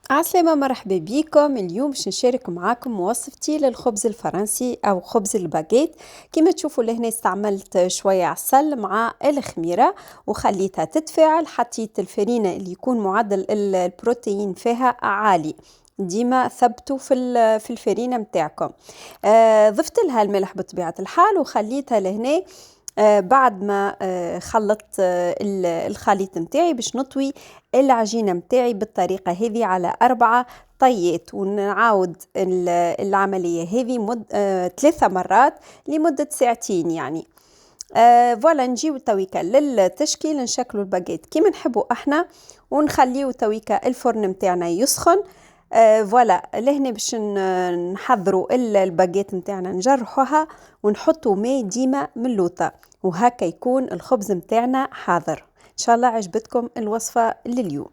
عسلامة، مرحبا بكم. اليوم باش نشارك معاكم وصفتي للخبز الفرنسي أو خبز الباجيت. كما تشوفوا لهنا استعملت شوية عسل مع الخميرة وخليتها تتفاعل. حطيت الفرينة اللي يكون معدل البروتين فيها عالي، ديما ثبتوا في الفرينة متاعكم. ضفت لها الملح بطبيعة الحال وخليتها لهنا. بعد ما خلطت الخليط متاعي باش نطوي العجينة متاعي بالطريقة هذه على 4 طيات، ونعاود العملية هذه 3 مرات لمدة ساعتين يعني. فوالا نجيو تويكا للتشكيل، نشكلوا الباجيت كيما نحبوا احنا ونخليو تويكا الفرن متاعنا يسخن. فوالا لهنا باش نحضروا الباجيت متاعنا، نجرحوها ونحطوا ماء ديما من لوطة، وهكا يكون الخبز متاعنا حاضر. ان شاء الله عجبتكم الوصفة لليوم.